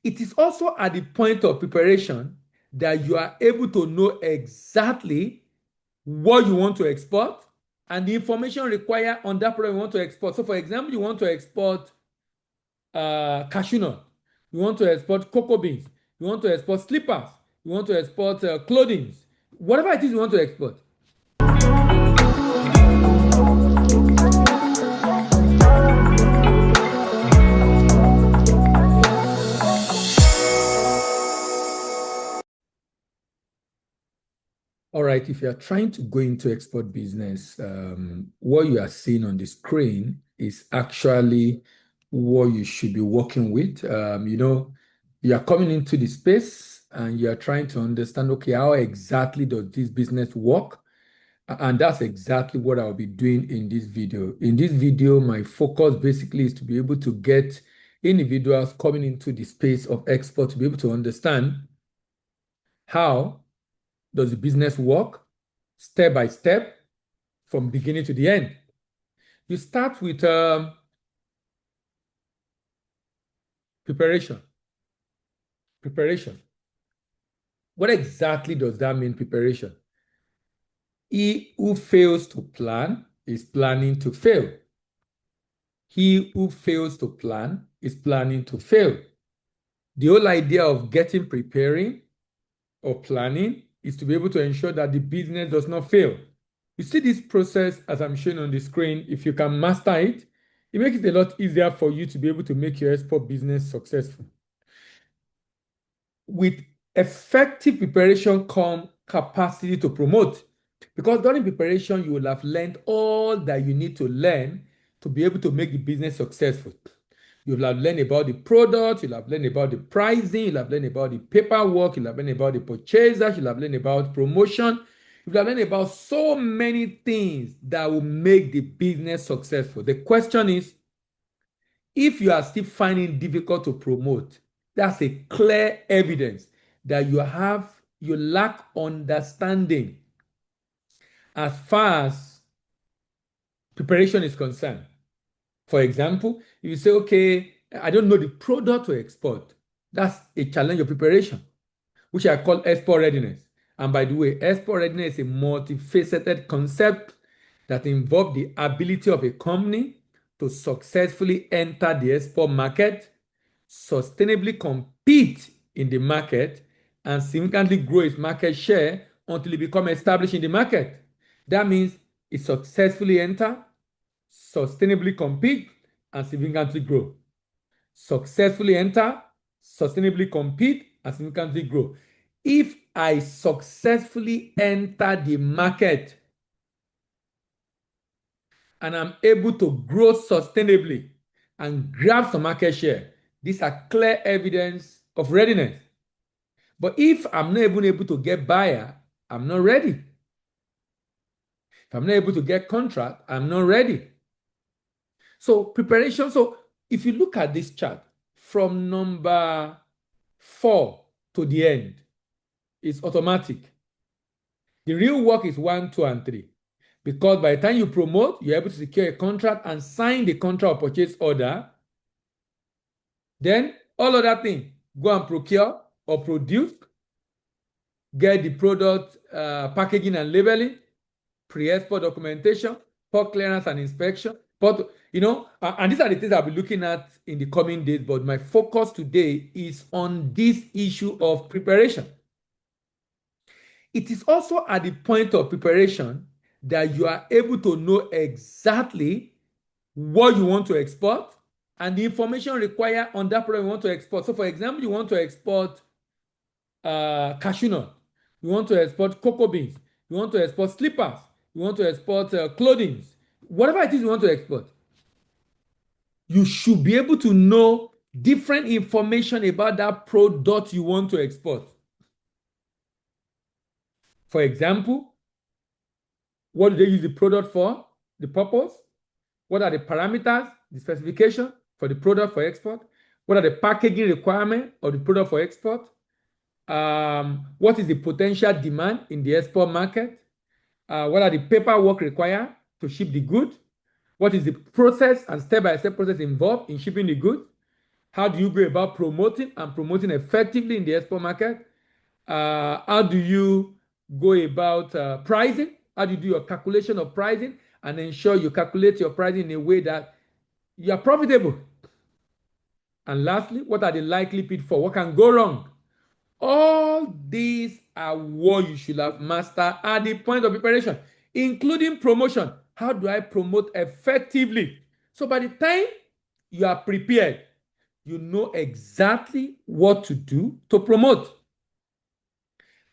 It is also at the point of preparation that you are able to know exactly what you want to export and the information required on that product you want to export. So, for example, you want to export cashew nut, you want to export cocoa beans, you want to export slippers, you want to export clothing, whatever it is you want to export. All right, if you are trying to go into export business, what you are seeing on the screen is actually what you should be working with. You are coming into the space and you are trying to understand, okay, how exactly does this business work? And that's exactly what I'll be doing in this video. In this video, my focus basically is to be able to get individuals coming into the space of export to be able to understand how does the business work step by step from beginning to the end. You start with preparation. Preparation. What exactly does that mean, preparation? He who fails to plan is planning to fail. He who fails to plan is planning to fail. The whole idea of getting preparing or planning is to be able to ensure that the business does not fail. You see this process as I'm showing on the screen. If you can master it, it makes it a lot easier for you to be able to make your export business successful. With effective preparation come capacity to promote. Because during preparation, you will have learned all that you need to learn to be able to make the business successful. You'll have learned about the product, you'll have learned about the pricing, you'll have learned about the paperwork, you'll have learned about the purchasers, you'll have learned about promotion, you'll have learned about so many things that will make the business successful. The question is, if you are still finding it difficult to promote, that's a clear evidence that you lack understanding as far as preparation is concerned. For example, if you say, okay, I don't know the product to export, that's a challenge of preparation, which I call export readiness. And by the way, export readiness is a multifaceted concept that involves the ability of a company to successfully enter the export market, sustainably compete in the market, and significantly grow its market share until it becomes established in the market. That means it successfully enter, sustainably compete, and significantly grow. Successfully enter, sustainably compete, and significantly grow. If I successfully enter the market and I'm able to grow sustainably and grab some market share, these are clear evidence of readiness. But if I'm not even able to get buyer, I'm not ready. If I'm not able to get contract, I'm not ready. So preparation. So if you look at this chart from number 4 to the end, it's automatic. The real work is 1, 2, and 3. Because by the time you promote, you're able to secure a contract and sign the contract or purchase order. Then all other things, go and procure or produce, get the product packaging and labeling, pre-export documentation, port clearance and inspection. And these are the things I'll be looking at in the coming days. But my focus today is on this issue of preparation. It is also at the point of preparation that you are able to know exactly what you want to export and the information required on that product you want to export. So, for example, you want to export cashew nut, you want to export cocoa beans, you want to export slippers, you want to export clothing, whatever it is you want to export. You should be able to know different information about that product you want to export. For example, what do they use the product for? The purpose? What are the parameters, the specification for the product for export? What are the packaging requirements of the product for export? What is the potential demand in the export market? What are the paperwork required to ship the good? What is the process and step-by-step process involved in shipping the good? How do you go about promoting and promoting effectively in the export market? How do you go about pricing? How do you do your calculation of pricing and ensure you calculate your pricing in a way that you are profitable? And lastly, what are the likely pitfalls? What can go wrong? All these are what you should have mastered at the point of preparation, including promotion. How do I promote effectively? So by the time you are prepared, you know exactly what to do to promote.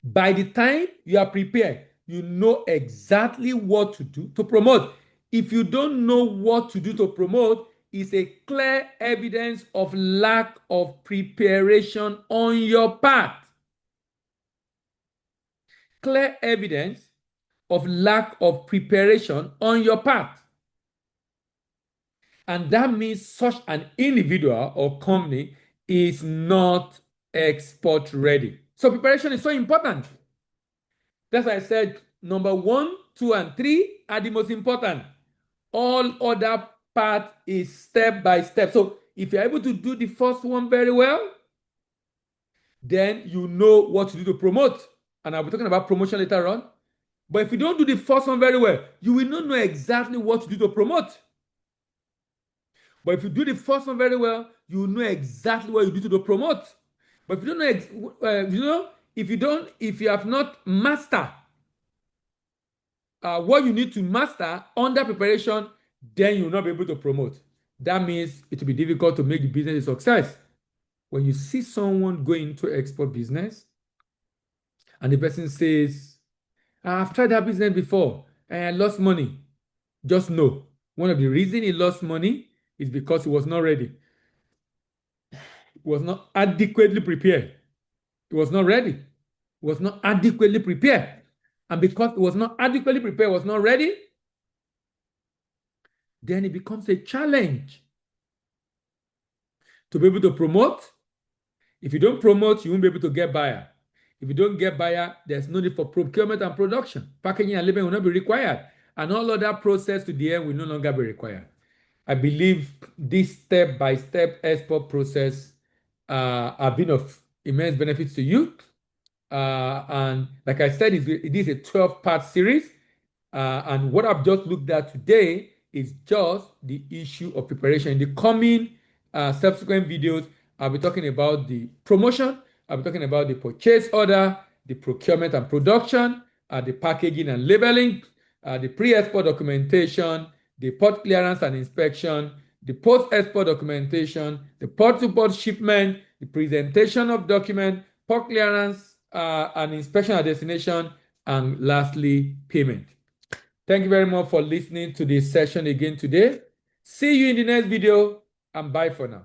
By the time you are prepared, you know exactly what to do to promote. If you don't know what to do to promote, it's a clear evidence of lack of preparation on your part. Clear evidence of lack of preparation on your part. And that means such an individual or company is not export ready. So preparation is so important. That's why I said number 1, 2, and 3 are the most important. All other part is step by step. So if you're able to do the first one very well, then you know what to do to promote. And I'll be talking about promotion later on. But if you don't do the first one very well, you will not know exactly what to do to promote. But if you do the first one very well, you will know exactly what you do to promote. But if you don't know, if you have not mastered what you need to master under preparation, then you will not be able to promote. That means it will be difficult to make the business a success. When you see someone going into export business and the person says, I've tried that business before and I lost money, just know one of the reasons he lost money is because he was not ready. He was not adequately prepared. He was not ready. He was not adequately prepared. And because he was not adequately prepared, was not ready, then it becomes a challenge to be able to promote. If you don't promote, you won't be able to get buyer. If you don't get buyer, there's no need for procurement and production. Packaging and labeling will not be required. And all other process to the end will no longer be required. I believe this step-by-step export process have been of immense benefits to you. And like I said, it is a 12-part series. And what I've just looked at today is just the issue of preparation. In the coming subsequent videos, I'll be talking about the promotion, I'll be talking about the purchase order, the procurement and production, the packaging and labeling, the pre-export documentation, the port clearance and inspection, the post-export documentation, the port-to-port shipment, the presentation of document, port clearance and inspection at destination, and lastly, payment. Thank you very much for listening to this session again today. See you in the next video and bye for now.